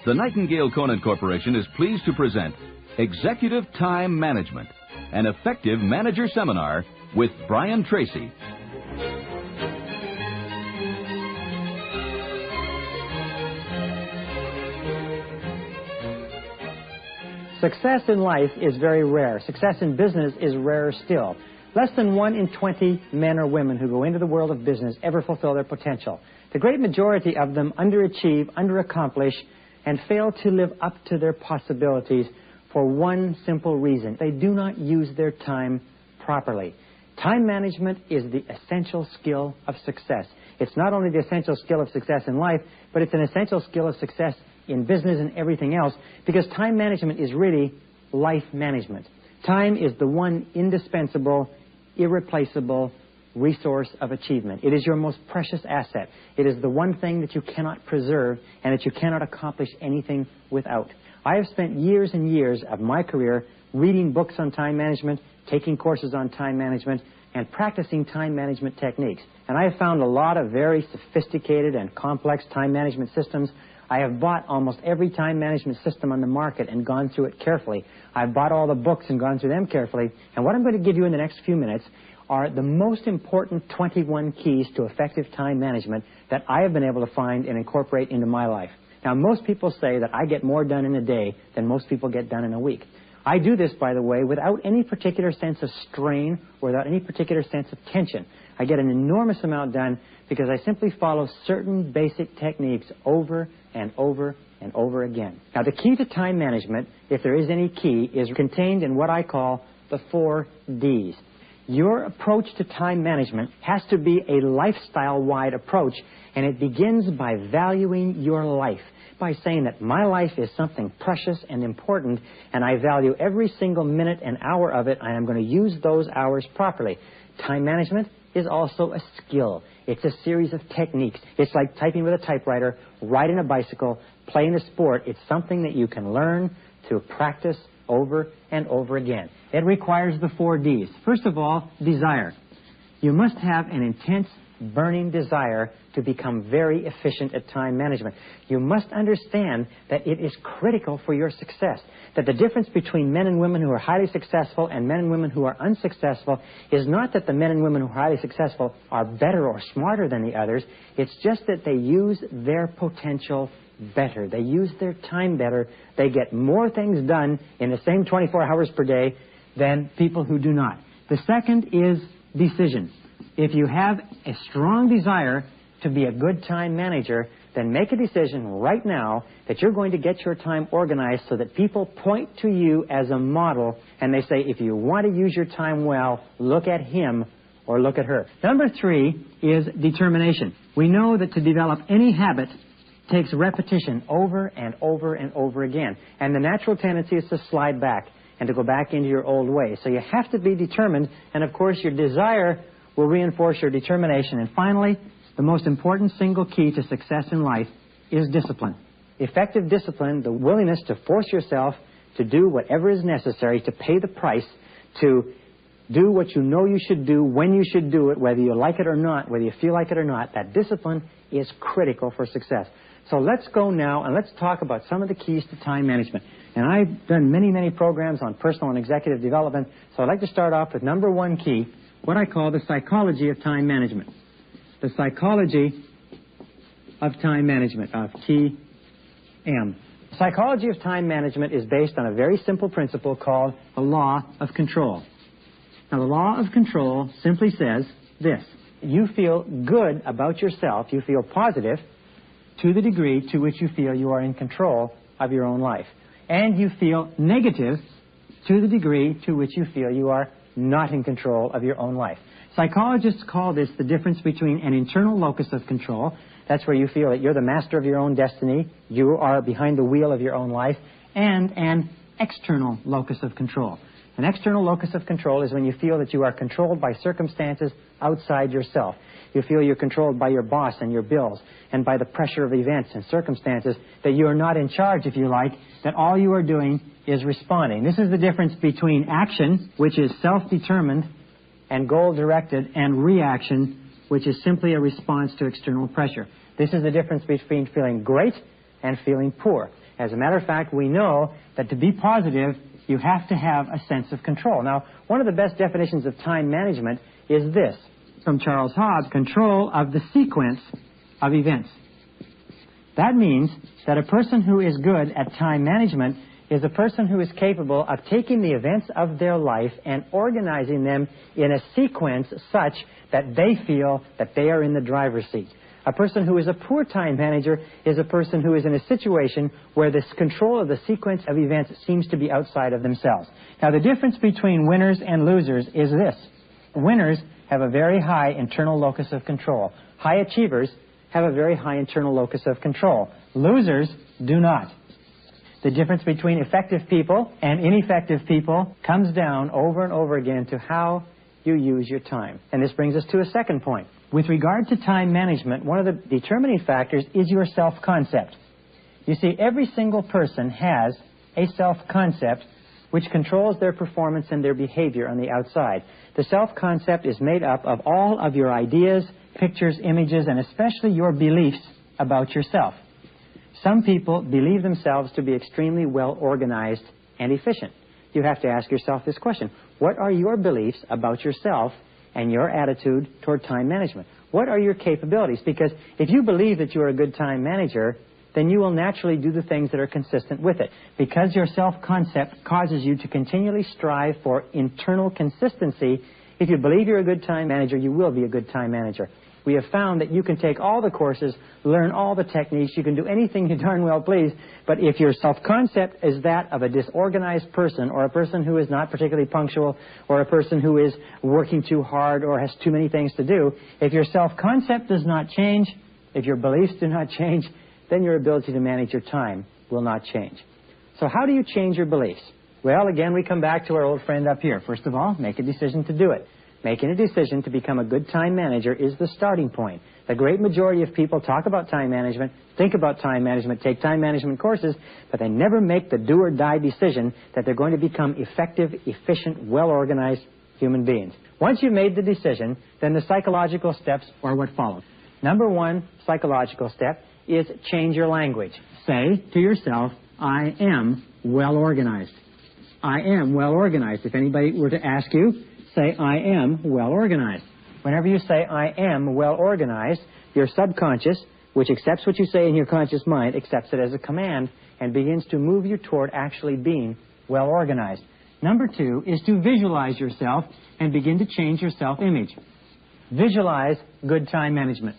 The Nightingale Conant Corporation is pleased to present Executive Time Management, an effective manager seminar with Brian Tracy. Success in life is very rare. Success in business is rarer still. Less than 1 in 20 men or women who go into the world of business ever fulfill their potential. The great majority of them underachieve, underaccomplish, and fail to live up to their possibilities for one simple reason. They do not use their time properly. Time management is the essential skill of success. It's not only the essential skill of success in life, but it's an essential skill of success in business and everything else, because time management is really life management. Time is the one indispensable, irreplaceable resource of achievement. It is your most precious asset. It is the one thing that you cannot preserve and that you cannot accomplish anything without. I have spent years and years of my career reading books on time management, taking courses on time management, and practicing time management techniques. And I have found a lot of very sophisticated and complex time management systems. I have bought almost every time management system on the market and gone through it carefully. I've bought all the books and gone through them carefully. And what I'm going to give you in the next few minutes are the most important 21 keys to effective time management that I have been able to find and incorporate into my life. Now, most people say that I get more done in a day than most people get done in a week. I do this, by the way, without any particular sense of strain or without any particular sense of tension. I get an enormous amount done because I simply follow certain basic techniques over and over and over again. Now, the key to time management, if there is any key, is contained in what I call the 4 Ds. Your approach to time management has to be a lifestyle-wide approach, and it begins by valuing your life, by saying that my life is something precious and important, and I value every single minute and hour of it, and I'm going to use those hours properly. Time management is also a skill. It's a series of techniques. It's like typing with a typewriter, riding a bicycle, playing a sport. It's something that you can learn to practice over and over again. It requires the 4 Ds. First of all, desire. You must have an intense, burning desire to become very efficient at time management. You must understand that it is critical for your success, that the difference between men and women who are highly successful and men and women who are unsuccessful is not that the men and women who are highly successful are better or smarter than the others. It's just that they use their potential better. They use their time better. They get more things done in the same 24 hours per day than people who do not. The second is decision. If you have a strong desire to be a good time manager, then make a decision right now that you're going to get your time organized so that people point to you as a model and they say, if you want to use your time well, look at him or look at her. Number 3 is determination. We know that to develop any habit takes repetition over and over and over again. And the natural tendency is to slide back and to go back into your old ways. So you have to be determined, and of course your desire will reinforce your determination. And finally, the most important single key to success in life is discipline. Effective discipline, the willingness to force yourself to do whatever is necessary, to pay the price, to do what you know you should do, when you should do it, whether you like it or not, whether you feel like it or not. That discipline is critical for success. So let's go now and let's talk about some of the keys to time management. And I've done many, many programs on personal and executive development, so I'd like to start off with number 1 key, what I call the psychology of time management. The psychology of time management, of key M. Psychology of time management is based on a very simple principle called the law of control. Now, the law of control simply says this: you feel good about yourself, you feel positive to the degree to which you feel you are in control of your own life. And you feel negative to the degree to which you feel you are not in control of your own life. Psychologists call this the difference between an internal locus of control, that's where you feel that you're the master of your own destiny, you are behind the wheel of your own life, and an external locus of control. An external locus of control is when you feel that you are controlled by circumstances outside yourself. You feel you're controlled by your boss and your bills and by the pressure of events and circumstances, that you are not in charge, if you like, that all you are doing is responding. This is the difference between action, which is self-determined, and goal-directed, and reaction, which is simply a response to external pressure. This is the difference between feeling great and feeling poor. As a matter of fact, we know that to be positive, you have to have a sense of control. Now, one of the best definitions of time management is this, from Charles Hobbes, control of the sequence of events. That means that a person who is good at time management is a person who is capable of taking the events of their life and organizing them in a sequence such that they feel that they are in the driver's seat. A person who is a poor time manager is a person who is in a situation where this control of the sequence of events seems to be outside of themselves. Now, the difference between winners and losers is this. Winners have a very high internal locus of control. High achievers have a very high internal locus of control. Losers do not. The difference between effective people and ineffective people comes down over and over again to how you use your time. And this brings us to a second point. With regard to time management, one of the determining factors is your self-concept. You see, every single person has a self-concept which controls their performance and their behavior on the outside. The self-concept is made up of all of your ideas, pictures, images, and especially your beliefs about yourself. Some people believe themselves to be extremely well organized and efficient. You have to ask yourself this question. What are your beliefs about yourself and your attitude toward time management? What are your capabilities? Because if you believe that you are a good time manager, then you will naturally do the things that are consistent with it. Because your self-concept causes you to continually strive for internal consistency, if you believe you're a good time manager, you will be a good time manager. We have found that you can take all the courses, learn all the techniques, you can do anything you darn well please, but if your self-concept is that of a disorganized person, or a person who is not particularly punctual, or a person who is working too hard or has too many things to do, if your self-concept does not change, if your beliefs do not change, then your ability to manage your time will not change. So how do you change your beliefs? Well, again, we come back to our old friend up here. First of all, make a decision to do it. Making a decision to become a good time manager is the starting point. The great majority of people talk about time management, think about time management, take time management courses, but they never make the do-or-die decision that they're going to become effective, efficient, well-organized human beings. Once you've made the decision, then the psychological steps are what follow. Number one psychological step is change your language. Say to yourself, I am well-organized. I am well-organized. If anybody were to ask you, say, I am well-organized. Whenever you say, I am well-organized, your subconscious, which accepts what you say in your conscious mind, accepts it as a command and begins to move you toward actually being well-organized. Number two is to visualize yourself and begin to change your self-image. Visualize good time management.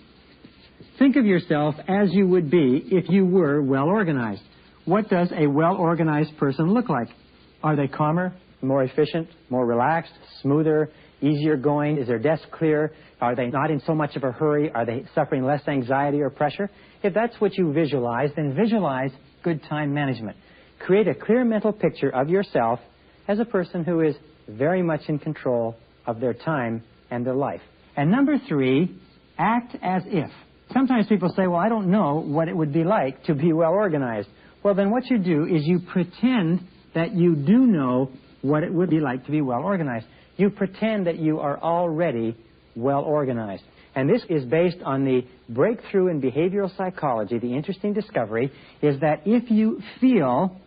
Think of yourself as you would be if you were well-organized. What does a well-organized person look like? Are they calmer, more efficient, more relaxed, smoother, easier going? Is their desk clear? Are they not in so much of a hurry? Are they suffering less anxiety or pressure? If that's what you visualize, then visualize good time management. Create a clear mental picture of yourself as a person who is very much in control of their time and their life. And number three, act as if. Sometimes people say, well, I don't know what it would be like to be well organized. Well, then what you do is you pretend that you do know what it would be like to be well organized. You pretend that you are already well organized. And this is based on the breakthrough in behavioral psychology. The interesting discovery is that if you feel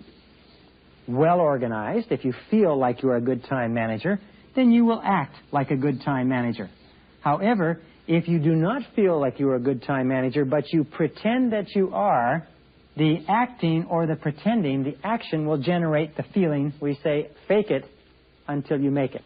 well organized, if you feel like you're a good time manager, then you will act like a good time manager. However, if you do not feel like you are a good time manager, but you pretend that you are, the acting or the pretending, the action will generate the feeling. We say, fake it until you make it.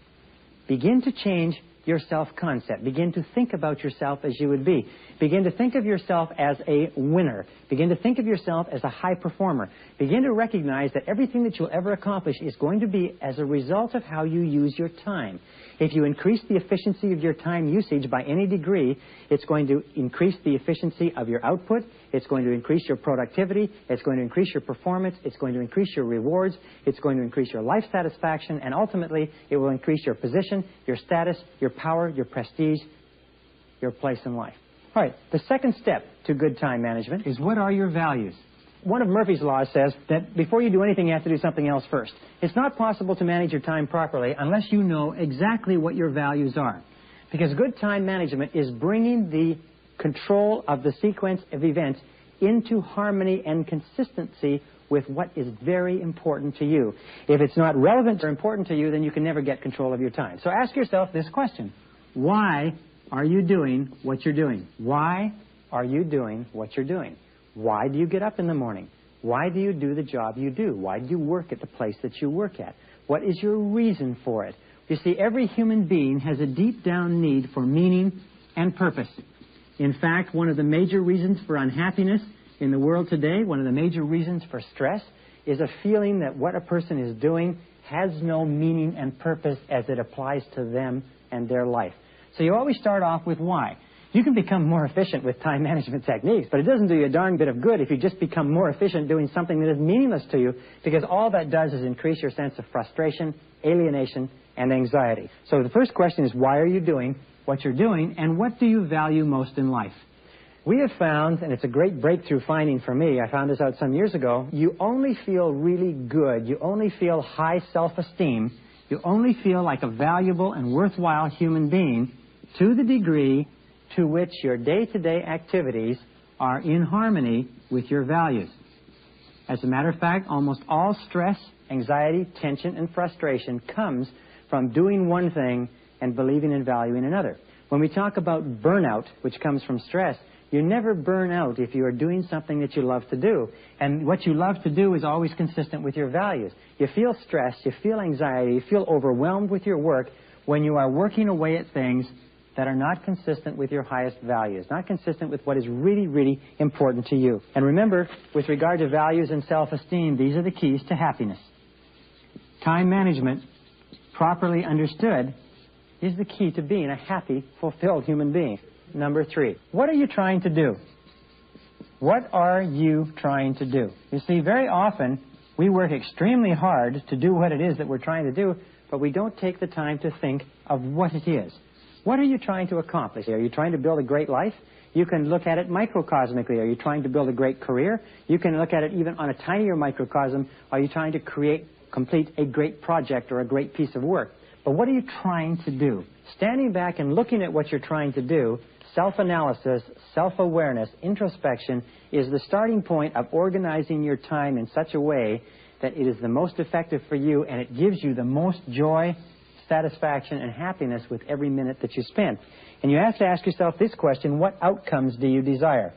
Begin to change your self-concept. Begin to think about yourself as you would be. Begin to think of yourself as a winner. Begin to think of yourself as a high performer. Begin to recognize that everything that you'll ever accomplish is going to be as a result of how you use your time. If you increase the efficiency of your time usage by any degree, it's going to increase the efficiency of your output. It's going to increase your productivity. It's going to increase your performance. It's going to increase your rewards. It's going to increase your life satisfaction. And ultimately, it will increase your position, your status, your power, your prestige, your place in life. All right, the second step to good time management is what are your values? One of Murphy's laws says that before you do anything, you have to do something else first. It's not possible to manage your time properly unless you know exactly what your values are. Because good time management is bringing the control of the sequence of events into harmony and consistency with what is very important to you. If it's not relevant or important to you, then you can never get control of your time. So ask yourself this question. Why are you doing what you're doing? Why are you doing what you're doing? Why do you get up in the morning? Why do you do the job you do? Why do you work at the place that you work at? What is your reason for it? You see, every human being has a deep down need for meaning and purpose. In fact, one of the major reasons for unhappiness in the world today, one of the major reasons for stress, is a feeling that what a person is doing has no meaning and purpose as it applies to them and their life. So you always start off with why. You can become more efficient with time management techniques, but it doesn't do you a darn bit of good if you just become more efficient doing something that is meaningless to you, because all that does is increase your sense of frustration, alienation, and anxiety. So the first question is, why are you doing what you're doing, and what do you value most in life? We have found, and it's a great breakthrough finding for me, I found this out some years ago, you only feel really good, you only feel high self-esteem, you only feel like a valuable and worthwhile human being to the degree to which your day-to-day activities are in harmony with your values. As a matter of fact, almost all stress, anxiety, tension, and frustration comes from doing one thing and believing and valuing another. When we talk about burnout, which comes from stress, you never burn out if you are doing something that you love to do. And what you love to do is always consistent with your values. You feel stress, you feel anxiety, you feel overwhelmed with your work when you are working away at things that are not consistent with your highest values, not consistent with what is really, really important to you. And remember, with regard to values and self-esteem, these are the keys to happiness. Time management, properly understood, is the key to being a happy, fulfilled human being. Number 3, what are you trying to do? What are you trying to do? You see, very often we work extremely hard to do what it is that we're trying to do, but we don't take the time to think of what it is. What are you trying to accomplish? Are you trying to build a great life? You can look at it microcosmically. Are you trying to build a great career? You can look at it even on a tinier microcosm. Are you trying to complete a great project or a great piece of work? But what are you trying to do? Standing back and looking at what you're trying to do, self-analysis, self-awareness, introspection is the starting point of organizing your time in such a way that it is the most effective for you and it gives you the most joy, satisfaction, and happiness with every minute that you spend. And you have to ask yourself this question: what outcomes do you desire?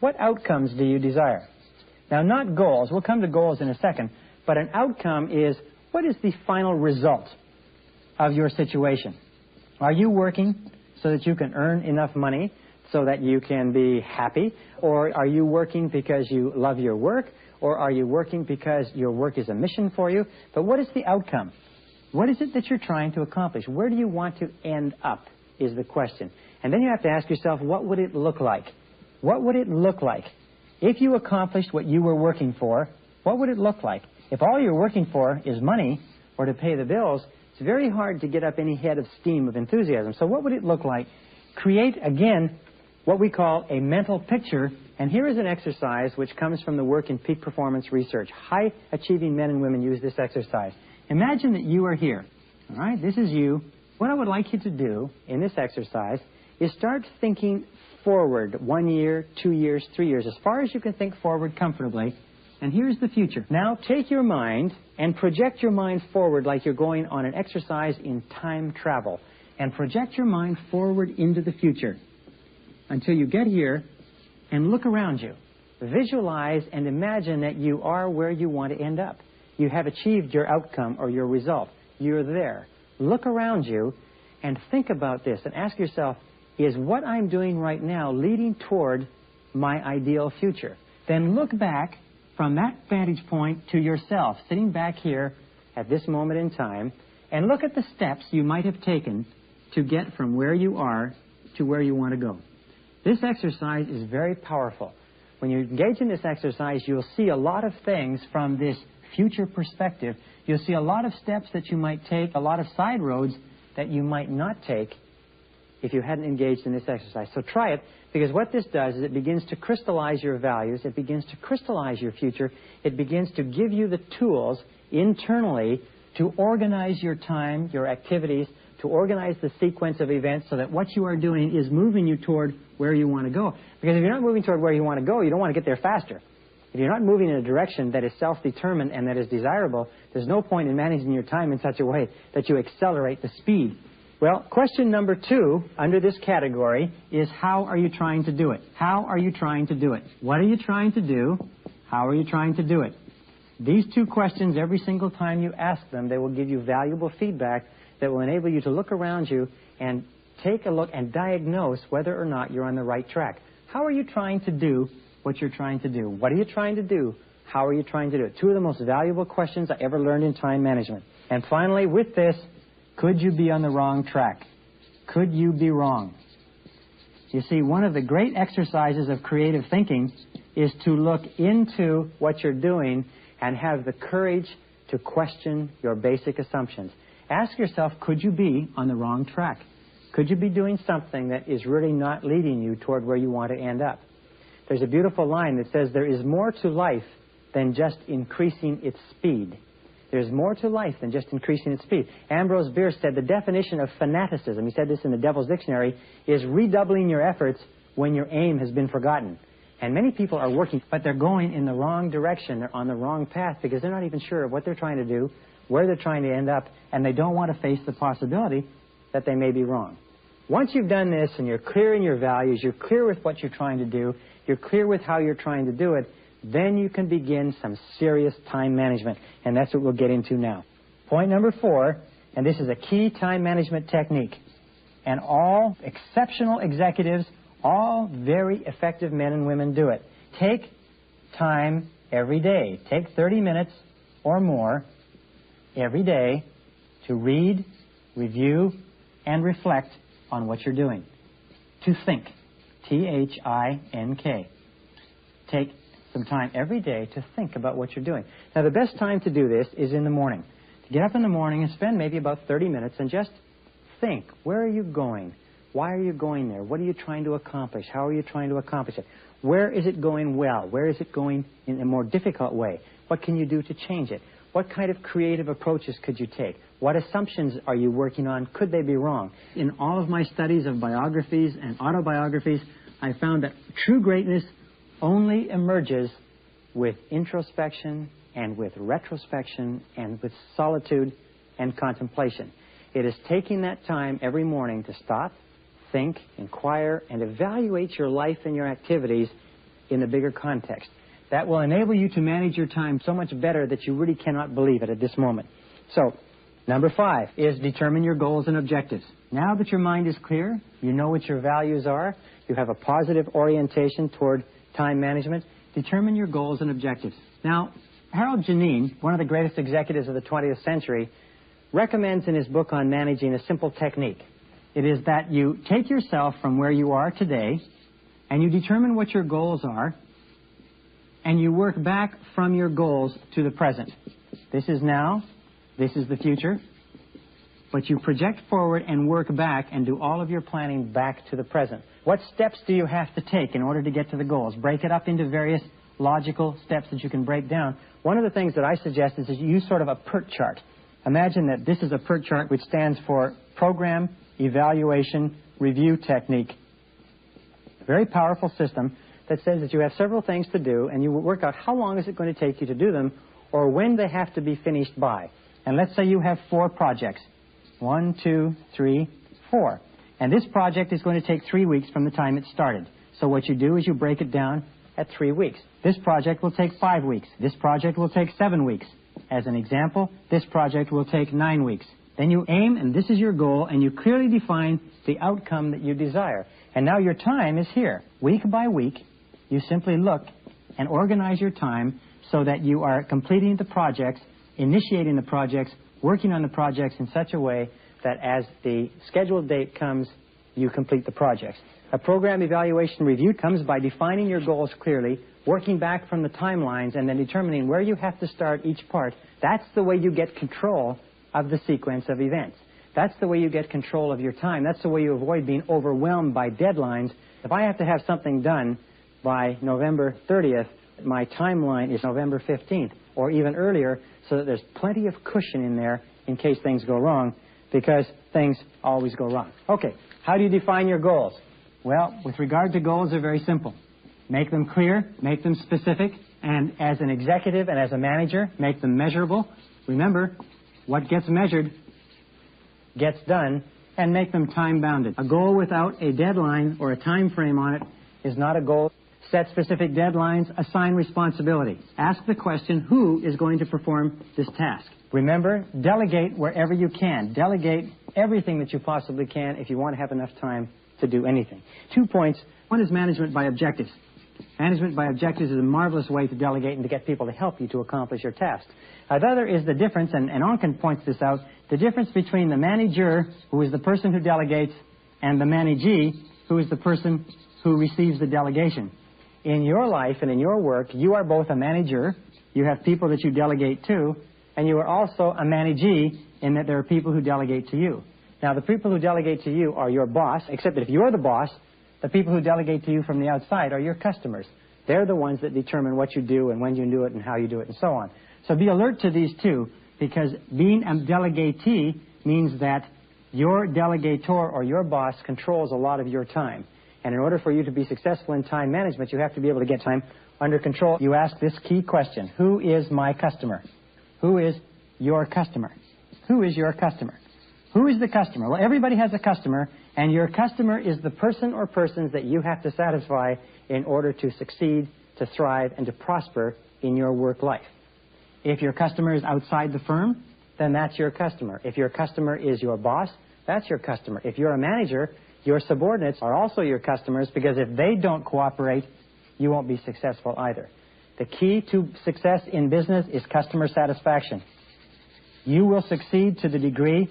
What outcomes do you desire? Now, not goals. We'll come to goals in a second. But an outcome is, what is the final result of your situation? Are you working so that you can earn enough money so that you can be happy? Or are you working because you love your work? Or are you working because your work is a mission for you? But what is the outcome? What is it that you're trying to accomplish? Where do you want to end up is the question. And then you have to ask yourself, what would it look like? What would it look like? If you accomplished what you were working for, what would it look like? If all you're working for is money or to pay the bills, it's very hard to get up any head of steam of enthusiasm. So what would it look like? Create, again, what we call a mental picture. And here is an exercise which comes from the work in peak performance research. High-achieving men and women use this exercise. Imagine that you are here. All right, this is you. What I would like you to do in this exercise is start thinking forward 1 year, 2 years, 3 years, as far as you can think forward comfortably. And here's the future. Now take your mind and project your mind forward like you're going on an exercise in time travel. And project your mind forward into the future until you get here and look around you. Visualize and imagine that you are where you want to end up. You have achieved your outcome or your result. You're there. Look around you and think about this and ask yourself, is what I'm doing right now leading toward my ideal future? Then look back from that vantage point to yourself, sitting back here at this moment in time, and look at the steps you might have taken to get from where you are to where you want to go. This exercise is very powerful. When you engage in this exercise, you'll see a lot of things from this future perspective. You'll see a lot of steps that you might take, a lot of side roads that you might not take if you hadn't engaged in this exercise. So try it, because what this does is it begins to crystallize your values. It begins to crystallize your future. It begins to give you the tools internally to organize your time, your activities, to organize the sequence of events so that what you are doing is moving you toward where you want to go. Because if you're not moving toward where you want to go, you don't want to get there faster. If you're not moving in a direction that is self-determined and that is desirable, there's no point in managing your time in such a way that you accelerate the speed. Well, question number 2 under this category is, how are you trying to do it? How are you trying to do it? What are you trying to do? How are you trying to do it? These 2 questions, every single time you ask them, they will give you valuable feedback that will enable you to look around you and take a look and diagnose whether or not you're on the right track. How are you trying to do what you're trying to do? What are you trying to do? How are you trying to do it? 2 of the most valuable questions I ever learned in time management. And finally, with this, could you be on the wrong track? Could you be wrong? You see, one of the great exercises of creative thinking is to look into what you're doing and have the courage to question your basic assumptions. Ask yourself, could you be on the wrong track? Could you be doing something that is really not leading you toward where you want to end up? There's a beautiful line that says there is more to life than just increasing its speed. There's more to life than just increasing its speed. Ambrose Bierce said the definition of fanaticism, he said this in the Devil's Dictionary, is redoubling your efforts when your aim has been forgotten. And many people are working, but they're going in the wrong direction. They're on the wrong path because they're not even sure of what they're trying to do, where they're trying to end up, and they don't want to face the possibility that they may be wrong. Once you've done this and you're clear in your values, you're clear with what you're trying to do, you're clear with how you're trying to do it, then you can begin some serious time management, and that's what we'll get into now. Point number 4, and this is a key time management technique, and all exceptional executives, all very effective men and women do it. Take time every day. Take 30 minutes or more every day to read, review, and reflect on what you're doing. To think. T-H-I-N-K. Take some time every day to think about what you're doing. Now, the best time to do this is in the morning. To get up in the morning and spend maybe about 30 minutes and just think. Where are you going? Why are you going there? What are you trying to accomplish? How are you trying to accomplish it? Where is it going well? Where is it going in a more difficult way? What can you do to change it? What kind of creative approaches could you take? What assumptions are you working on? Could they be wrong? In all of my studies of biographies and autobiographies, I found that true greatness only emerges with introspection and with retrospection and with solitude and contemplation. It is taking that time every morning to stop, think, inquire, and evaluate your life and your activities in the bigger context. That will enable you to manage your time so much better that you really cannot believe it at this moment. So, number 5 is determine your goals and objectives. Now that your mind is clear, you know what your values are, you have a positive orientation toward time management, determine your goals and objectives. Now, Harold Janine, one of the greatest executives of the 20th century, recommends in his book on managing a simple technique. It is that you take yourself from where you are today and you determine what your goals are, and you work back from your goals to the present. This is now, this is the future, but you project forward and work back and do all of your planning back to the present. What steps do you have to take in order to get to the goals? Break it up into various logical steps that you can break down. One of the things that I suggest is that you use sort of a PERT chart. Imagine that this is a PERT chart which stands for Program, Evaluation, Review Technique. A very powerful system that says that you have several things to do, and you work out how long is it going to take you to do them, or when they have to be finished by. And let's say you have 4 projects. 1, 2, 3, 4. And this project is going to take 3 weeks from the time it started. So what you do is you break it down at 3 weeks. This project will take 5 weeks. This project will take 7 weeks. As an example, this project will take 9 weeks. Then you aim, and this is your goal, and you clearly define the outcome that you desire. And now your time is here. Week by week, you simply look and organize your time so that you are completing the projects, initiating the projects, working on the projects in such a way that as the scheduled date comes, you complete the projects. A program evaluation review comes by defining your goals clearly, working back from the timelines, and then determining where you have to start each part. That's the way you get control of the sequence of events. That's the way you get control of your time. That's the way you avoid being overwhelmed by deadlines. If I have to have something done by November 30th, my timeline is November 15th or even earlier, so that there's plenty of cushion in there in case things go wrong, because things always go wrong. Okay, how do you define your goals? Well, with regard to goals, they're very simple. Make them clear, make them specific, and as an executive and as a manager, make them measurable. Remember, what gets measured gets done, and make them time-bounded. A goal without a deadline or a time frame on it is not a goal. Set specific deadlines, assign responsibility. Ask the question, who is going to perform this task? Remember, delegate wherever you can. Delegate everything that you possibly can if you want to have enough time to do anything. 2 points. One is management by objectives. Management by objectives is a marvelous way to delegate and to get people to help you to accomplish your task. The other is the difference, and Onken points this out, the difference between the manager, who is the person who delegates, and the managee, who is the person who receives the delegation. In your life and in your work, you are both a manager, you have people that you delegate to, and you are also a managee in that there are people who delegate to you. Now, the people who delegate to you are your boss, except that if you're the boss, the people who delegate to you from the outside are your customers. They're the ones that determine what you do and when you do it and how you do it and so on. So be alert to these two, because being a delegatee means that your delegator or your boss controls a lot of your time. And in order for you to be successful in time management, you have to be able to get time under control. You ask this key question: who is my customer? Who is your customer? Who is your customer? Who is the customer? Well, everybody has a customer, and your customer is the person or persons that you have to satisfy in order to succeed, to thrive, and to prosper in your work life. If your customer is outside the firm, then that's your customer. If your customer is your boss, that's your customer. If you're a manager, your subordinates are also your customers, because if they don't cooperate, you won't be successful either. The key to success in business is customer satisfaction. You will succeed to the degree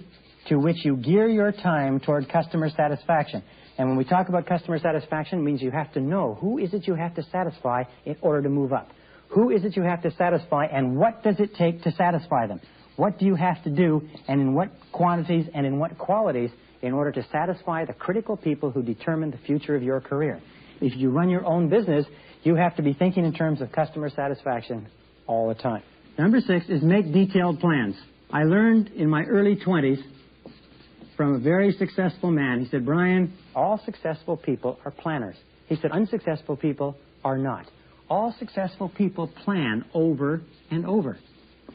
to which you gear your time toward customer satisfaction. And when we talk about customer satisfaction, it means you have to know who is it you have to satisfy in order to move up. Who is it you have to satisfy, and what does it take to satisfy them? What do you have to do, and in what quantities and in what qualities, in order to satisfy the critical people who determine the future of your career? If you run your own business, you have to be thinking in terms of customer satisfaction all the time. Number 6 is make detailed plans. I learned in my early 20s from a very successful man. He said, Brian, all successful people are planners. He said, unsuccessful people are not. All successful people plan over and over.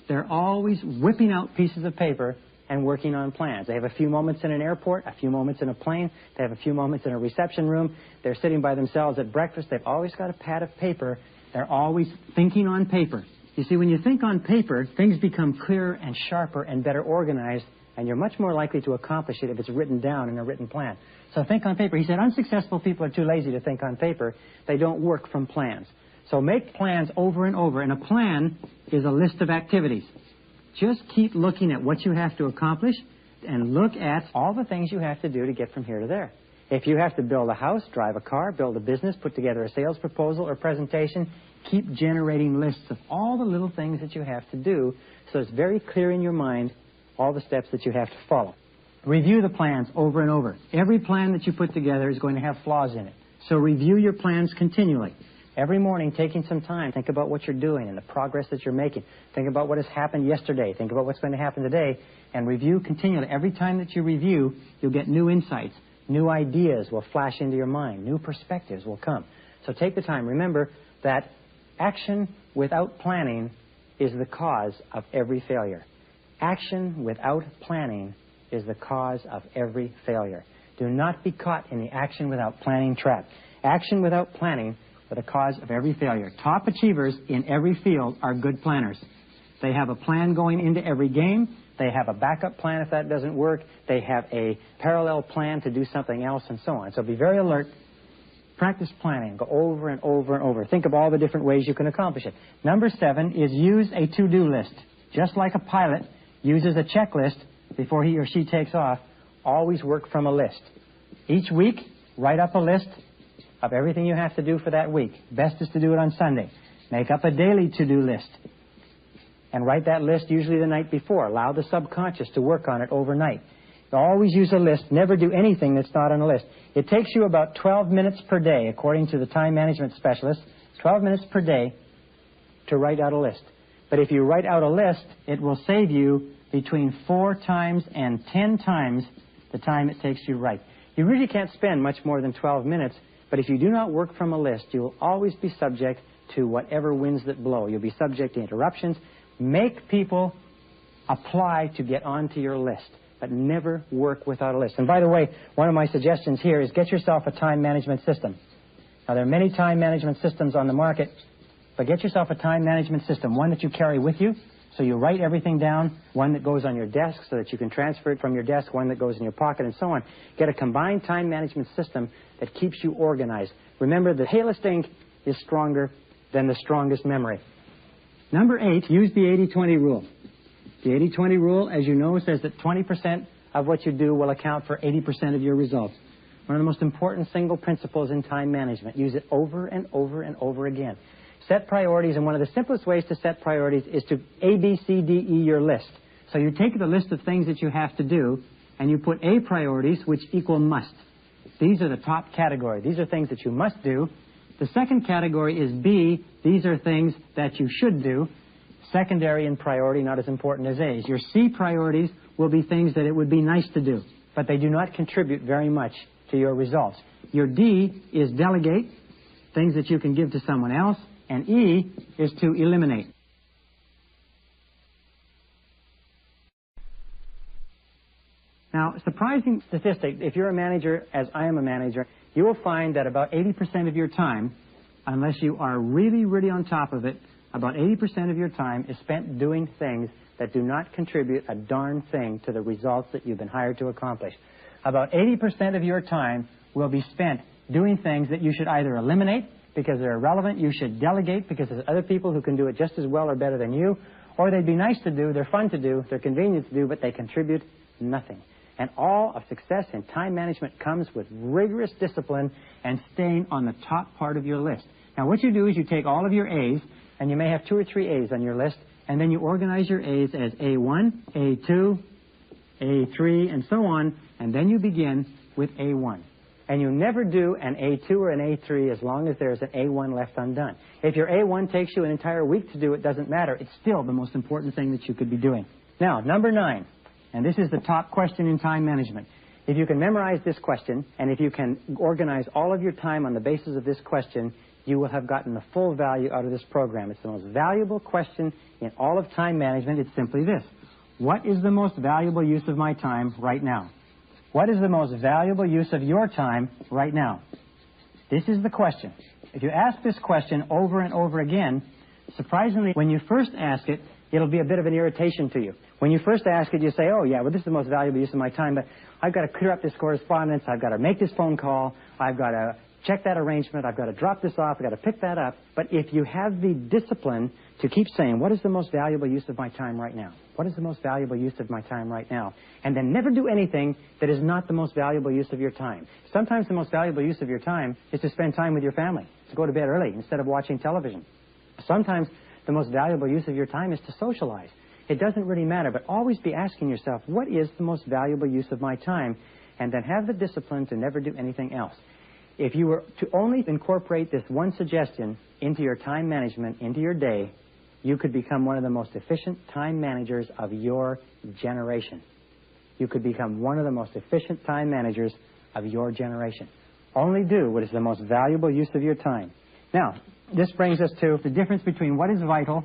They're always whipping out pieces of paper and working on plans. They have a few moments in an airport, a few moments in a plane. They have a few moments in a reception room. They're sitting by themselves at breakfast. They've always got a pad of paper. They're always thinking on paper. You see, when you think on paper, things become clearer and sharper and better organized, and you're much more likely to accomplish it if it's written down in a written plan. So think on paper. He said unsuccessful people are too lazy to think on paper. They don't work from plans. So make plans over and over, and a plan is a list of activities. Just keep looking at what you have to accomplish and look at all the things you have to do to get from here to there. If you have to build a house, drive a car, build a business, put together a sales proposal or presentation, keep generating lists of all the little things that you have to do, so it's very clear in your mind all the steps that you have to follow. Review the plans over and over. Every plan that you put together is going to have flaws in it. So review your plans continually. Every morning, taking some time, think about what you're doing and the progress that you're making. Think about what has happened yesterday. Think about what's going to happen today, and review continually. Every time that you review, you'll get new insights. New ideas will flash into your mind. New perspectives will come. So take the time. Remember that action without planning is the cause of every failure. Action without planning is the cause of every failure. Do not be caught in the action without planning trap. Action without planning are the cause of every failure. Top achievers in every field are good planners. They have a plan going into every game. They have a backup plan if that doesn't work. They have a parallel plan to do something else, and so on. So be very alert. Practice planning. Go over and over and over. Think of all the different ways you can accomplish it. Number 7 is use a to-do list. Just like a pilot uses a checklist before he or she takes off, always work from a list. Each week, write up a list of everything you have to do for that week. Best is to do it on Sunday. Make up a daily to-do list and write that list usually the night before. Allow the subconscious to work on it overnight. Always use a list. Never do anything that's not on a list. It takes you about 12 minutes per day, according to the time management specialist, 12 minutes per day to write out a list. But if you write out a list, it will save you between 4 times and 10 times the time it takes you to write. You really can't spend much more than 12 minutes, but if you do not work from a list, you will always be subject to whatever winds that blow. You'll be subject to interruptions. Make people apply to get onto your list, but never work without a list. And by the way, one of my suggestions here is get yourself a time management system. Now, there are many time management systems on the market, but get yourself a time management system, one that you carry with you, so you write everything down, one that goes on your desk so that you can transfer it from your desk, one that goes in your pocket, and so on. Get a combined time management system that keeps you organized. Remember, the palest ink is stronger than the strongest memory. Number 8, use the 80-20 rule. The 80-20 rule, as you know, says that 20% of what you do will account for 80% of your results. One of the most important single principles in time management. Use it over and over and over again. Set priorities, and one of the simplest ways to set priorities is to ABCDE your list. So you take the list of things that you have to do, and you put A priorities, which equal must. These are the top category. These are things that you must do. The second category is B. These are things that you should do. Secondary in priority, not as important as A's. Your C priorities will be things that it would be nice to do, but they do not contribute very much to your results. Your D is delegate, things that you can give to someone else, and E is to eliminate. Now, surprising statistic, if you're a manager, as I am a manager, you will find that about 80% of your time, unless you are really, really on top of it, about 80% of your time is spent doing things that do not contribute a darn thing to the results that you've been hired to accomplish. About 80% of your time will be spent doing things that you should either eliminate because they're irrelevant, you should delegate because there's other people who can do it just as well or better than you, or they'd be nice to do, they're fun to do, they're convenient to do, but they contribute nothing. And all of success in time management comes with rigorous discipline and staying on the top part of your list. Now, what you do is you take all of your A's, and you may have 2 or 3 A's on your list, and then you organize your A's as A1, A2, A3, and so on, and then you begin with A1. And you never do an A2 or an A3 as long as there's an A1 left undone. If your A1 takes you an entire week to do, it doesn't matter. It's still the most important thing that you could be doing. Now, number 9, and this is the top question in time management. If you can memorize this question, and if you can organize all of your time on the basis of this question, you will have gotten the full value out of this program. It's the most valuable question in all of time management. It's simply this: what is the most valuable use of my time right now? What is the most valuable use of your time right now? This is the question. If you ask this question over and over again, surprisingly, when you first ask it, it'll be a bit of an irritation to you. When you first ask it, you say, oh, yeah, well, this is the most valuable use of my time, but I've got to clear up this correspondence, I've got to make this phone call, I've got to check that arrangement, I've got to drop this off, I've got to pick that up. But if you have the discipline to keep saying, what is the most valuable use of my time right now? What is the most valuable use of my time right now? And then never do anything that is not the most valuable use of your time. Sometimes the most valuable use of your time is to spend time with your family, to go to bed early instead of watching television. Sometimes the most valuable use of your time is to socialize. It doesn't really matter, but always be asking yourself, what is the most valuable use of my time? And then have the discipline to never do anything else. If you were to only incorporate this one suggestion into your time management, into your day, you could become one of the most efficient time managers of your generation. You could become one of the most efficient time managers of your generation. Only do what is the most valuable use of your time. Now, this brings us to the difference between what is vital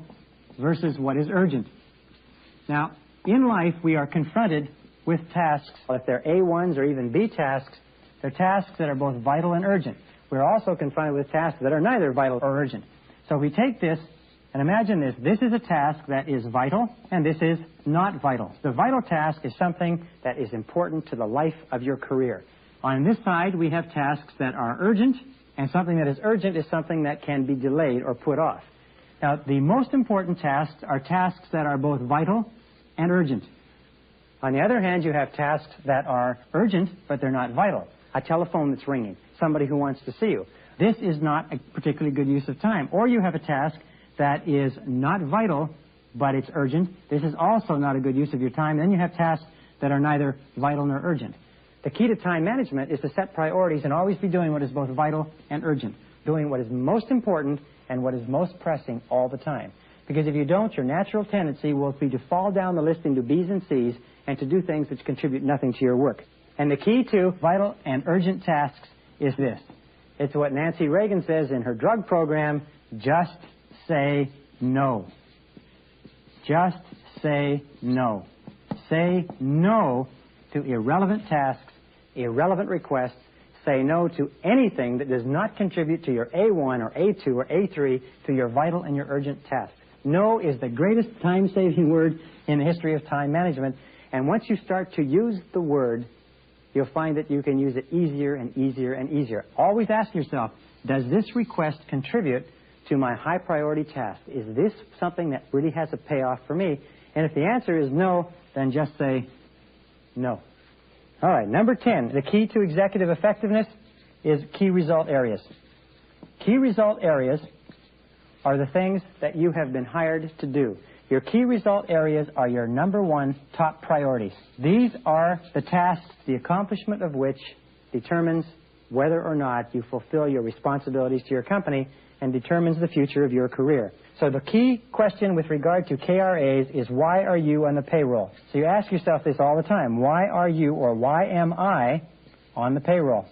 versus what is urgent. Now, in life, we are confronted with tasks. If they're A1s or even B tasks, they're tasks that are both vital and urgent. We're also confronted with tasks that are neither vital or urgent. So if we take this and imagine this. This is a task that is vital, and this is not vital. The vital task is something that is important to the life of your career. On this side, we have tasks that are urgent, and something that is urgent is something that can be delayed or put off. Now, the most important tasks are tasks that are both vital and urgent. On the other hand, you have tasks that are urgent, but they're not vital. A telephone that's ringing, somebody who wants to see you. This is not a particularly good use of time. Or you have a task that is not vital, but it's urgent. This is also not a good use of your time. Then you have tasks that are neither vital nor urgent. The key to time management is to set priorities and always be doing what is both vital and urgent, doing what is most important and what is most pressing all the time. Because if you don't, your natural tendency will be to fall down the list into B's and C's and to do things which contribute nothing to your work. And the key to vital and urgent tasks is this. It's what Nancy Reagan says in her drug program, just say no. Just say no. Say no to irrelevant tasks, irrelevant requests. Say no to anything that does not contribute to your A1 or A2 or A3, to your vital and your urgent tasks. No is the greatest time-saving word in the history of time management. And once you start to use the word, you'll find that you can use it easier and easier and easier. Always ask yourself, does this request contribute to my high priority task? Is this something that really has a payoff for me? And if the answer is no, then just say no. All right, number 10, the key to executive effectiveness is key result areas. Key result areas are the things that you have been hired to do. Your key result areas are your number one top priorities. These are the tasks, the accomplishment of which determines whether or not you fulfill your responsibilities to your company and determines the future of your career. So the key question with regard to KRAs is, why are you on the payroll? So you ask yourself this all the time. Why are you, or why am I, on the payroll?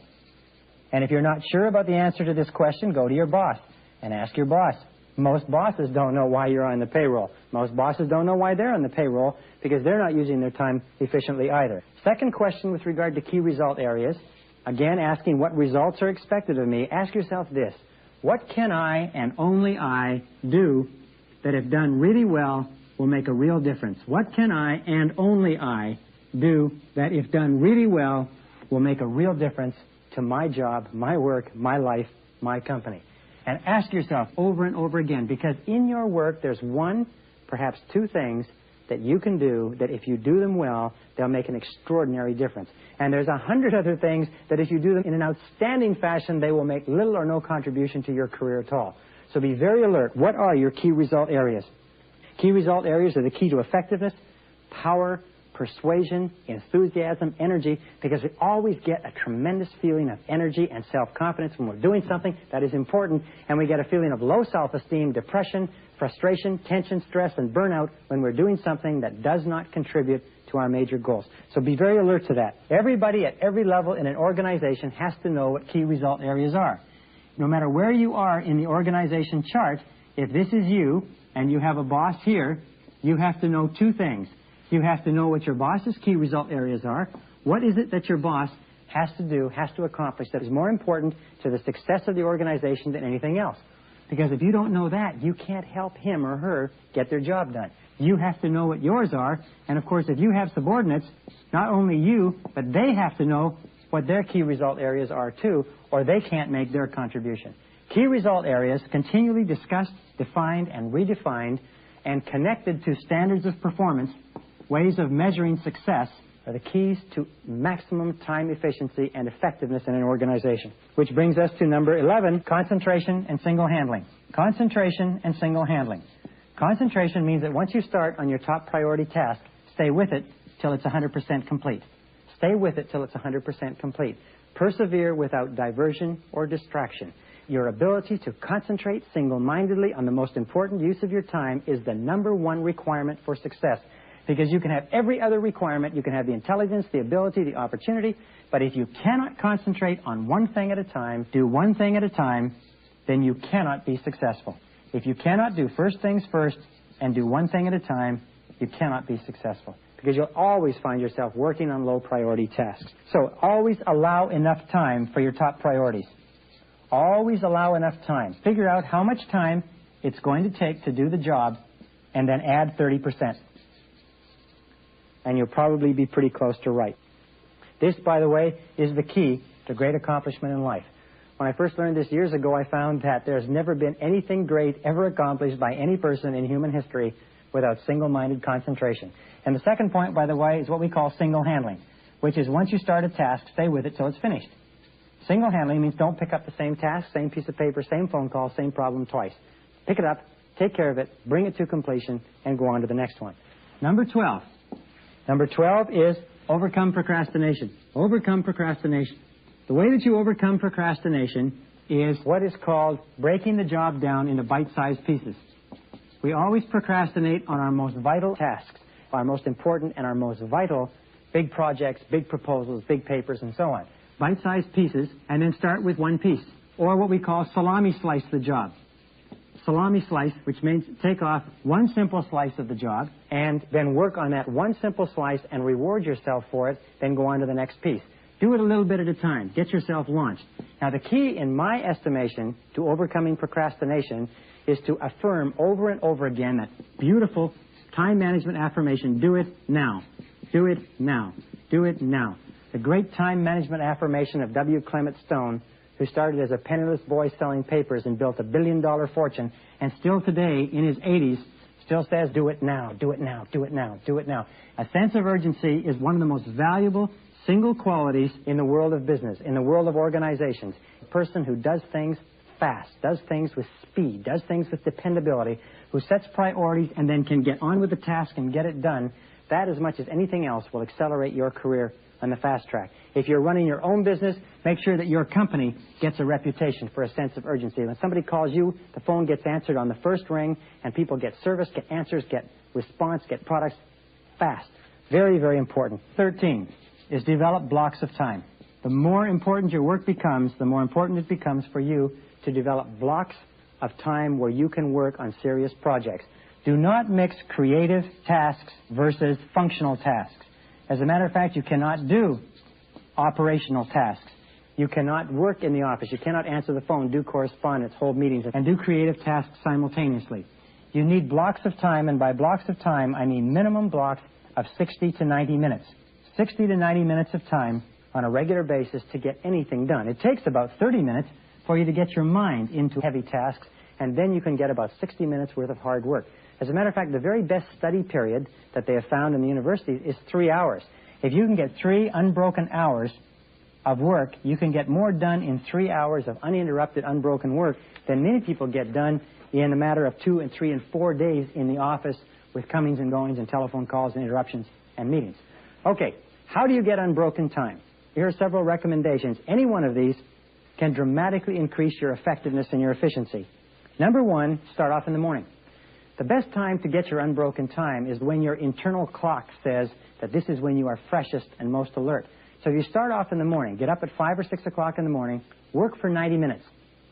And if you're not sure about the answer to this question, go to your boss and ask your boss. Most bosses don't know why you're on the payroll. Most bosses don't know why they're on the payroll because they're not using their time efficiently either. Second question with regard to key result areas, again asking what results are expected of me, ask yourself this. What can I and only I do that if done really well will make a real difference? What can I and only I do that if done really well will make a real difference to my job, my work, my life, my company? And ask yourself over and over again, because in your work there's one, perhaps two things that you can do that if you do them well, they'll make an extraordinary difference. And there's 100 other things that if you do them in an outstanding fashion, they will make little or no contribution to your career at all. So be very alert. What are your key result areas? Key result areas are the key to effectiveness, power, persuasion, enthusiasm, energy, because we always get a tremendous feeling of energy and self-confidence when we're doing something that is important, and we get a feeling of low self-esteem, depression, frustration, tension, stress, and burnout when we're doing something that does not contribute to our major goals. So be very alert to that. Everybody at every level in an organization has to know what key result areas are. No matter where you are in the organization chart, if this is you and you have a boss here, you have to know two things. You have to know what your boss's key result areas are. What is it that your boss has to do, has to accomplish that is more important to the success of the organization than anything else? Because if you don't know that, you can't help him or her get their job done. You have to know what yours are. And, of course, if you have subordinates, not only you, but they have to know what their key result areas are, too, or they can't make their contribution. Key result areas, continually discussed, defined, and redefined, and connected to standards of performance, ways of measuring success, are the keys to maximum time efficiency and effectiveness in an organization. Which brings us to number 11, concentration and single handling. Concentration and single handling. Concentration means that once you start on your top priority task, stay with it till it's 100% complete. Stay with it till it's 100% complete. Persevere without diversion or distraction. Your ability to concentrate single-mindedly on the most important use of your time is the number one requirement for success. Because you can have every other requirement, you can have the intelligence, the ability, the opportunity, but if you cannot concentrate on one thing at a time, do one thing at a time, then you cannot be successful. If you cannot do first things first and do one thing at a time, you cannot be successful. Because you'll always find yourself working on low priority tasks. So always allow enough time for your top priorities. Always allow enough time. Figure out how much time it's going to take to do the job and then add 30%. And you'll probably be pretty close to right. This, by the way, is the key to great accomplishment in life. When I first learned this years ago, I found that there's never been anything great ever accomplished by any person in human history without single-minded concentration. And the second point, by the way, is what we call single handling, which is once you start a task, stay with it till it's finished. Single handling means don't pick up the same task, same piece of paper, same phone call, same problem twice. Pick it up, take care of it, bring it to completion, and go on to the next one. Number 12. Number 12 is Overcome procrastination. Overcome procrastination. The way that you overcome procrastination is what is called breaking the job down into bite-sized pieces. We always procrastinate on our most vital tasks, our most important and our most vital big projects, big proposals, big papers, and so on. Bite-sized pieces, and then start with one piece, or what we call salami slice the job. Salami slice, which means take off one simple slice of the job and then work on that one simple slice and reward yourself for it, then go on to the next piece. Do it a little bit at a time. Get yourself launched. Now, the key, in my estimation, to overcoming procrastination is to affirm over and over again that beautiful time management affirmation, do it now. Do it now. Do it now. The great time management affirmation of W. Clement Stone, who started as a penniless boy selling papers and built a billion-dollar fortune, and still today, in his 80s, still says, do it now, do it now, do it now, do it now. A sense of urgency is one of the most valuable single qualities in the world of business, in the world of organizations. A person who does things fast, does things with speed, does things with dependability, who sets priorities and then can get on with the task and get it done, that as much as anything else will accelerate your career on the fast track. If you're running your own business, make sure that your company gets a reputation for a sense of urgency. When somebody calls you, the phone gets answered on the first ring, and people get service, get answers, get response, get products fast. Very, very important. 13 is develop blocks of time. The more important your work becomes, the more important it becomes for you to develop blocks of time where you can work on serious projects. Do not mix creative tasks versus functional tasks. As a matter of fact, you cannot do operational tasks. You cannot work in the office. You cannot answer the phone, do correspondence, hold meetings, and do creative tasks simultaneously. You need blocks of time, and by blocks of time, I mean minimum blocks of 60 to 90 minutes. 60 to 90 minutes of time on a regular basis to get anything done. It takes about 30 minutes for you to get your mind into heavy tasks, and then you can get about 60 minutes worth of hard work. As a matter of fact, the very best study period that they have found in the universities is 3 hours. If you can get 3 unbroken hours of work, you can get more done in 3 hours of uninterrupted, unbroken work than many people get done in a matter of 2 and 3 and 4 days in the office with comings and goings and telephone calls and interruptions and meetings. Okay, how do you get unbroken time? Here are several recommendations. Any one of these can dramatically increase your effectiveness and your efficiency. Number 1, start off in the morning. The best time to get your unbroken time is when your internal clock says that this is when you are freshest and most alert. So if you start off in the morning, get up at 5 or 6 o'clock in the morning, work for 90 minutes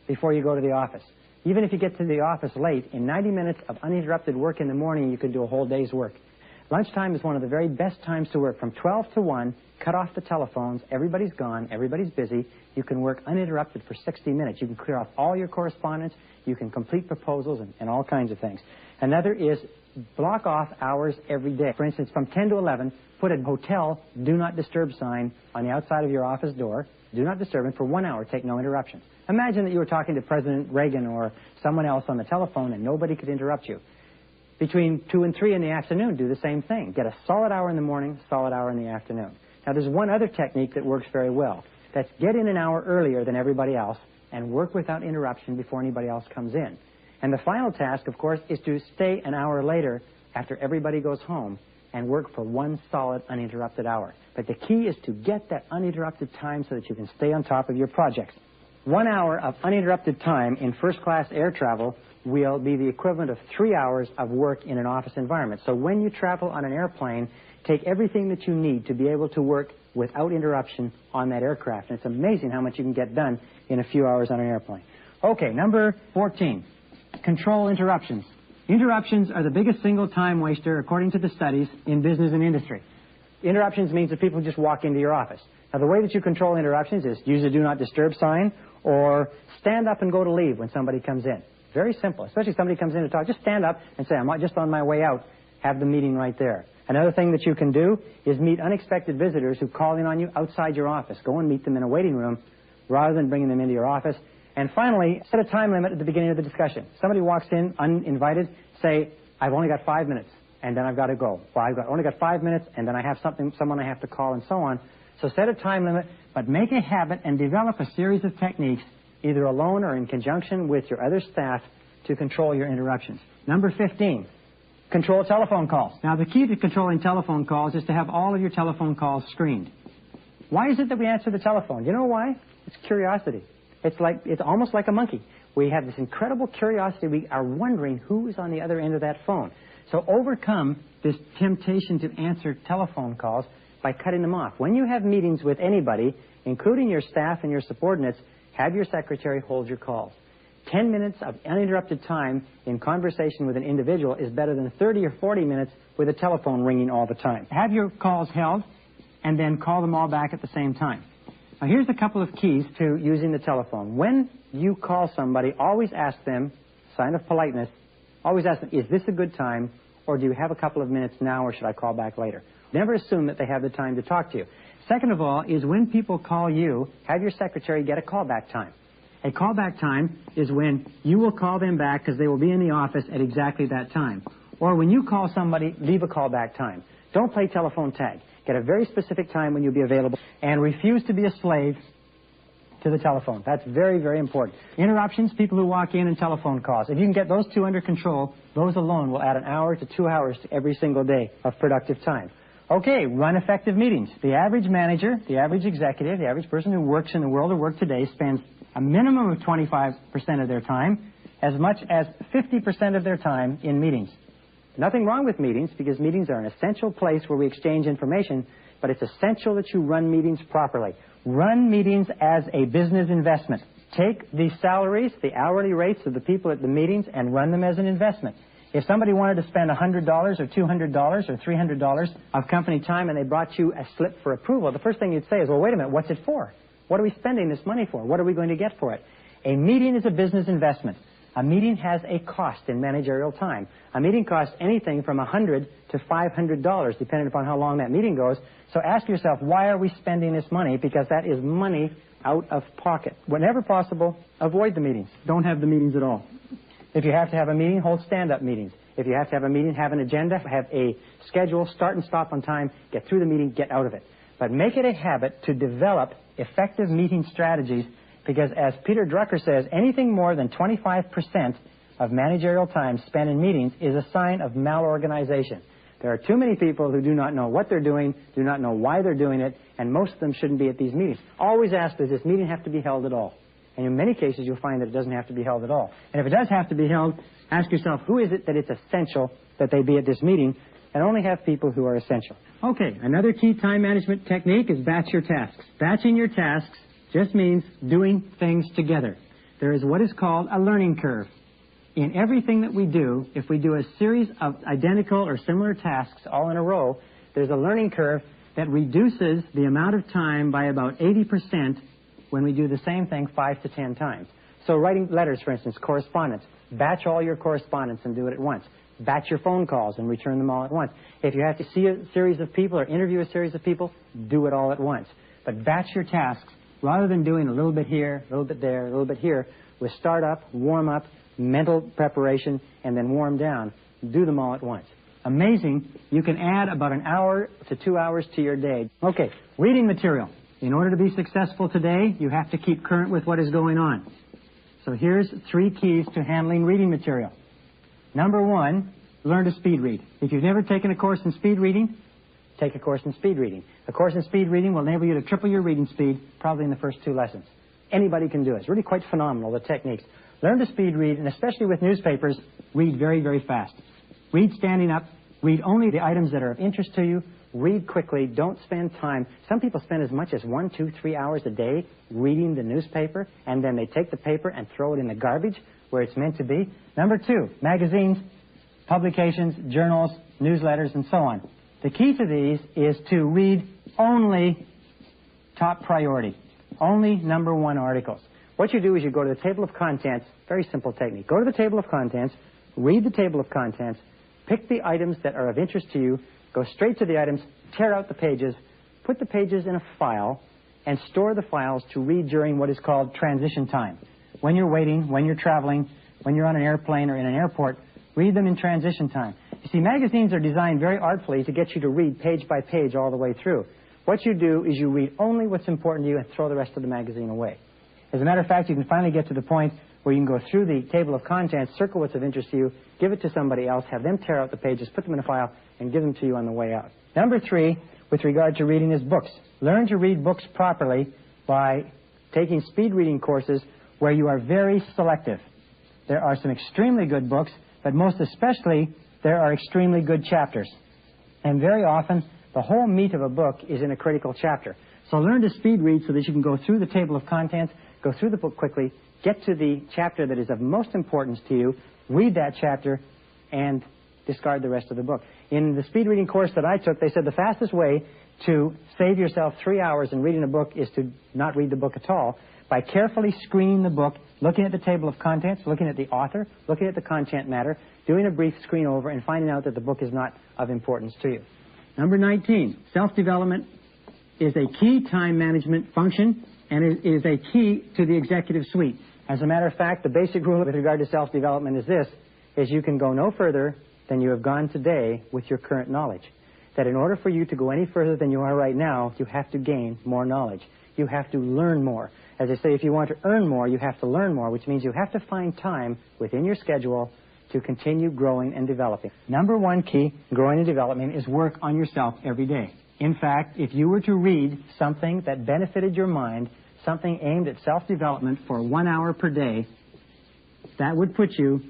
before you go to the office. Even if you get to the office late, in 90 minutes of uninterrupted work in the morning, you can do a whole day's work. Lunchtime is one of the very best times to work. From 12 to 1, cut off the telephones, everybody's gone, everybody's busy. You can work uninterrupted for 60 minutes. You can clear off all your correspondence, you can complete proposals and all kinds of things. Another is block off hours every day. For instance, from 10 to 11, put a hotel do not disturb sign on the outside of your office door. Do not disturb, and for 1 hour, take no interruptions. Imagine that you were talking to President Reagan or someone else on the telephone and nobody could interrupt you. Between 2 and 3 in the afternoon, do the same thing. Get a solid hour in the morning, solid hour in the afternoon. Now, there's one other technique that works very well. That's get in an hour earlier than everybody else and work without interruption before anybody else comes in. And the final task, of course, is to stay an hour later after everybody goes home and work for 1 solid uninterrupted hour. But the key is to get that uninterrupted time so that you can stay on top of your projects. 1 hour of uninterrupted time in first-class air travel will be the equivalent of 3 hours of work in an office environment. So when you travel on an airplane, take everything that you need to be able to work without interruption on that aircraft. And it's amazing how much you can get done in a few hours on an airplane. Okay, number 14, control interruptions. Interruptions are the biggest single time waster, according to the studies, in business and industry. Interruptions means that people just walk into your office. Now, the way that you control interruptions is use a do not disturb sign or stand up and go to leave when somebody comes in. Very simple. Especially if somebody comes in to talk, just stand up and say, I'm just on my way out. Have the meeting right there. Another thing that you can do is meet unexpected visitors who call in on you outside your office. Go and meet them in a waiting room rather than bringing them into your office. And finally, set a time limit at the beginning of the discussion. Somebody walks in uninvited, say, I've only got 5 minutes, and then I've got to go. Well, only got 5 minutes, and then I have someone I have to call, and so on. So set a time limit, but make a habit and develop a series of techniques, either alone or in conjunction with your other staff, to control your interruptions. Number 15, Control telephone calls. Now, the key to controlling telephone calls is to have all of your telephone calls screened. Why is it that we answer the telephone? You know why? It's curiosity. It's almost like a monkey. We have this incredible curiosity. We are wondering who is on the other end of that phone. So overcome this temptation to answer telephone calls by cutting them off. When you have meetings with anybody, including your staff and your subordinates, have your secretary hold your calls. 10 minutes of uninterrupted time in conversation with an individual is better than 30 or 40 minutes with a telephone ringing all the time. Have your calls held and then call them all back at the same time. Now, here's a couple of keys to using the telephone. When you call somebody, always ask them, sign of politeness, always ask them, is this a good time, or do you have a couple of minutes now, or should I call back later? Never assume that they have the time to talk to you. Second of all is when people call you, have your secretary get a callback time. A callback time is when you will call them back because they will be in the office at exactly that time. Or when you call somebody, leave a callback time. Don't play telephone tag. Get a very specific time when you'll be available, and refuse to be a slave to the telephone. That's very, very important. Interruptions, people who walk in, and telephone calls. If you can get those two under control, those alone will add an hour to 2 hours to every single day of productive time. Okay, run effective meetings. The average manager, the average executive, the average person who works in the world of work today spends a minimum of 25% of their time, as much as 50% of their time in meetings. Nothing wrong with meetings, because meetings are an essential place where we exchange information, but it's essential that you run meetings properly. Run meetings as a business investment. Take the salaries, the hourly rates of the people at the meetings, and run them as an investment. If somebody wanted to spend $100 or $200 or $300 of company time and they brought you a slip for approval, the first thing you'd say is, well, wait a minute, what's it for? What are we spending this money for? What are we going to get for it? A meeting is a business investment. A meeting has a cost in managerial time. A meeting costs anything from $100 to $500, depending upon how long that meeting goes. So ask yourself, why are we spending this money? Because that is money out of pocket. Whenever possible, avoid the meetings. Don't have the meetings at all. If you have to have a meeting, hold stand-up meetings. If you have to have a meeting, have an agenda, have a schedule, start and stop on time, get through the meeting, get out of it. But make it a habit to develop effective meeting strategies, because as Peter Drucker says, anything more than 25% of managerial time spent in meetings is a sign of malorganization. There are too many people who do not know what they're doing, do not know why they're doing it, and most of them shouldn't be at these meetings. Always ask, does this meeting have to be held at all? And in many cases, you'll find that it doesn't have to be held at all. And if it does have to be held, ask yourself, who is it that it's essential that they be at this meeting, and only have people who are essential. Okay, another key time management technique is batch your tasks. Batching your tasks just means doing things together. There is what is called a learning curve. In everything that we do, if we do a series of identical or similar tasks all in a row, there's a learning curve that reduces the amount of time by about 80% when we do the same thing 5 to 10 times. So writing letters, for instance, correspondence. Batch all your correspondence and do it at once. Batch your phone calls and return them all at once. If you have to see a series of people or interview a series of people, do it all at once. But batch your tasks rather than doing a little bit here, a little bit there, a little bit here, with start up, warm up, mental preparation, and then warm down. Do them all at once. Amazing. You can add about an hour to 2 hours to your day. Okay, reading material. In order to be successful today, you have to keep current with what is going on. So here's 3 keys to handling reading material. Number 1, learn to speed read. If you've never taken a course in speed reading, take a course in speed reading. A course in speed reading will enable you to triple your reading speed probably in the first 2 lessons. Anybody can do it. It's really quite phenomenal, the techniques. Learn to speed read, and especially with newspapers, read very, very fast. Read standing up. Read only the items that are of interest to you. Read quickly. Don't spend time. Some people spend as much as 1, 2, 3 hours a day reading the newspaper, and then they take the paper and throw it in the garbage where it's meant to be. Number 2, magazines, publications, journals, newsletters, and so on. The key to these is to read only top priority, only number 1 articles. What you do is you go to the table of contents, very simple technique. Go to the table of contents, read the table of contents, pick the items that are of interest to you, go straight to the items, tear out the pages, put the pages in a file, and store the files to read during what is called transition time. When you're waiting, when you're traveling, when you're on an airplane or in an airport, read them in transition time. You see, magazines are designed very artfully to get you to read page by page all the way through. What you do is you read only what's important to you and throw the rest of the magazine away. As a matter of fact, you can finally get to the point where you can go through the table of contents, circle what's of interest to you, give it to somebody else, have them tear out the pages, put them in a file, and give them to you on the way out. Number 3, with regard to reading, is books. Learn to read books properly by taking speed reading courses where you are very selective. There are some extremely good books, but most especially there are extremely good chapters. And very often, the whole meat of a book is in a critical chapter. So learn to speed read so that you can go through the table of contents, go through the book quickly, get to the chapter that is of most importance to you, read that chapter, and discard the rest of the book. In the speed reading course that I took, they said the fastest way to save yourself 3 hours in reading a book is to not read the book at all, by carefully screening the book, looking at the table of contents, looking at the author, looking at the content matter, doing a brief screen over, and finding out that the book is not of importance to you. Number 19, self-development is a key time management function, and it is a key to the executive suite. As a matter of fact, the basic rule with regard to self-development is this, is you can go no further than you have gone today with your current knowledge. That in order for you to go any further than you are right now, you have to gain more knowledge. You have to learn more. As I say, if you want to earn more, you have to learn more, which means you have to find time within your schedule to continue growing and developing. Number 1 key in growing and developing is work on yourself every day. In fact, if you were to read something that benefited your mind, something aimed at self-development for 1 hour per day, that would put you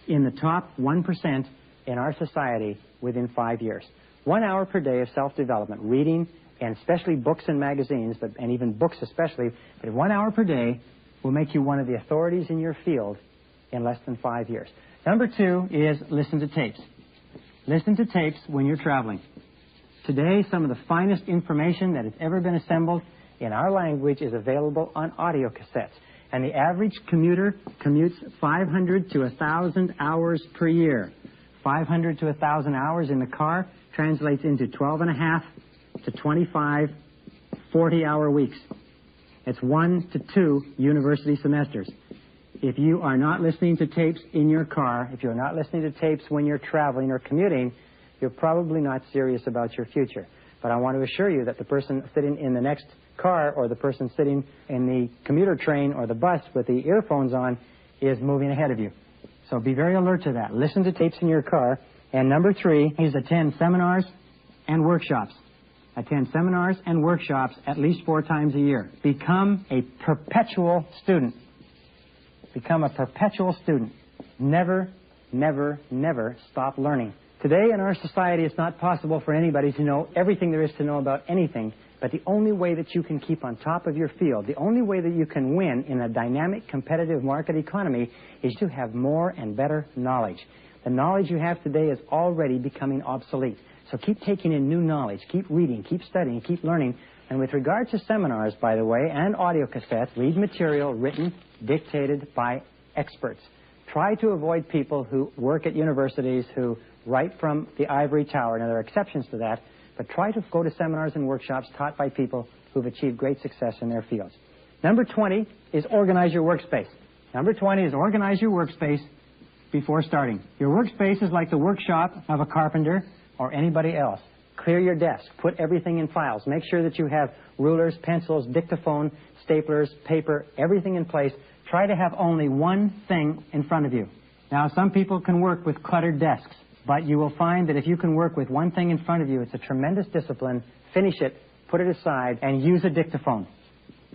in the top 1% in our society within 5 years. 1 hour per day of self-development, reading, and especially books and magazines, and even books especially, but 1 hour per day will make you one of the authorities in your field in less than 5 years. Number 2 is listen to tapes. Listen to tapes when you're traveling. Today, some of the finest information that has ever been assembled in our language is available on audio cassettes. And the average commuter commutes 500 to 1,000 hours per year. 500 to 1,000 hours in the car translates into 12 and a half to 25 40-hour weeks. It's 1 to 2 university semesters. If you are not listening to tapes in your car, if you're not listening to tapes when you're traveling or commuting, you're probably not serious about your future. But I want to assure you that the person sitting in the next car or the person sitting in the commuter train or the bus with the earphones on is moving ahead of you. So be very alert to that. Listen to tapes in your car. And number 3 is attend seminars and workshops. Attend seminars and workshops at least 4 times a year. Become a perpetual student. Become a perpetual student. Never, never, never stop learning. Today in our society, it's not possible for anybody to know everything there is to know about anything, but the only way that you can keep on top of your field, the only way that you can win in a dynamic, competitive market economy is to have more and better knowledge. The knowledge you have today is already becoming obsolete. So keep taking in new knowledge, keep reading, keep studying, keep learning. And with regard to seminars, by the way, and audio cassettes, read material written, dictated by experts. Try to avoid people who work at universities who write from the ivory tower. Now, there are exceptions to that, but try to go to seminars and workshops taught by people who've achieved great success in their fields. Number 20 is organize your workspace. Number 20 is organize your workspace before starting. Your workspace is like the workshop of a carpenter or anybody else. Clear your desk. Put everything in files. Make sure that you have rulers, pencils, dictaphone, staplers, paper, everything in place. Try to have only one thing in front of you. Now, some people can work with cluttered desks, but you will find that if you can work with one thing in front of you, it's a tremendous discipline. Finish it, put it aside, and use a dictaphone.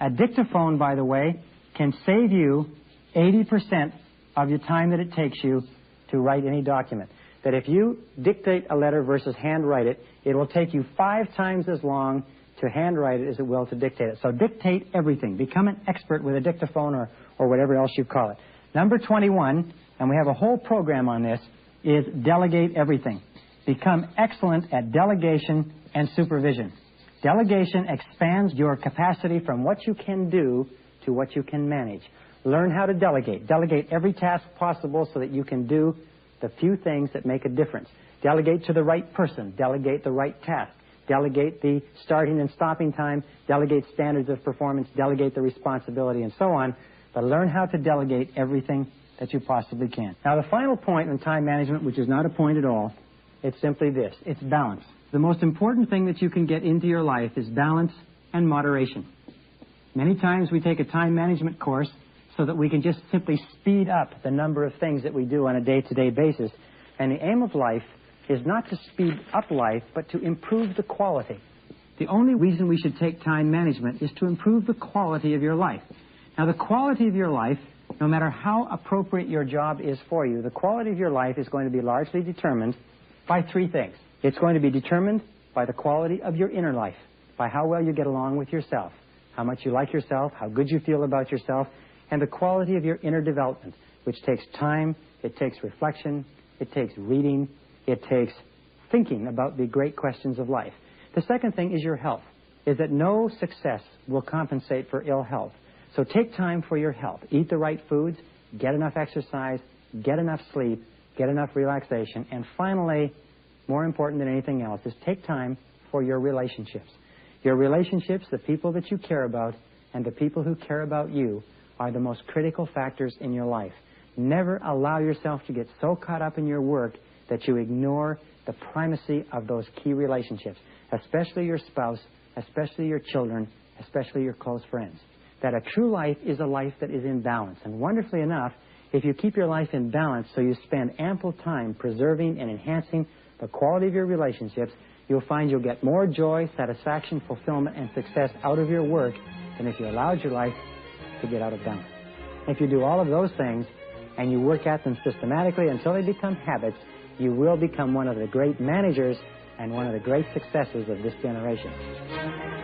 A dictaphone, by the way, can save you 80% of your time that it takes you to write any document. That if you dictate a letter versus handwrite it, it will take you 5 times as long to handwrite it as it will to dictate it. So dictate everything. Become an expert with a dictaphone or whatever else you call it. Number 21, and we have a whole program on this, is delegate everything. Become excellent at delegation and supervision. Delegation expands your capacity from what you can do to what you can manage. Learn how to delegate. Delegate every task possible so that you can do the few things that make a difference. Delegate to the right person. Delegate the right task. Delegate the starting and stopping time. Delegate standards of performance. Delegate the responsibility and so on. But learn how to delegate everything that you possibly can. Now, the final point in time management, which is not a point at all, it's simply this. It's balance. The most important thing that you can get into your life is balance and moderation. Many times we take a time management course so that we can just simply speed up the number of things that we do on a day-to-day basis. And the aim of life is not to speed up life, but to improve the quality. The only reason we should take time management is to improve the quality of your life. Now, the quality of your life, no matter how appropriate your job is for you, the quality of your life is going to be largely determined by three things. It's going to be determined by the quality of your inner life, by how well you get along with yourself, how much you like yourself, how good you feel about yourself, and the quality of your inner development, which takes time, it takes reflection, it takes reading, it takes thinking about the great questions of life. The second thing is your health, is that no success will compensate for ill health. So take time for your health. Eat the right foods, get enough exercise, get enough sleep, get enough relaxation, and finally, more important than anything else, is take time for your relationships. Your relationships, the people that you care about, and the people who care about you, are the most critical factors in your life. Never allow yourself to get so caught up in your work that you ignore the primacy of those key relationships, especially your spouse, especially your children, especially your close friends. That a true life is a life that is in balance. And wonderfully enough, if you keep your life in balance so you spend ample time preserving and enhancing the quality of your relationships, you'll find you'll get more joy, satisfaction, fulfillment, and success out of your work than if you allowed your life to get out of balance. If you do all of those things and you work at them systematically until they become habits, you will become one of the great managers and one of the great successes of this generation.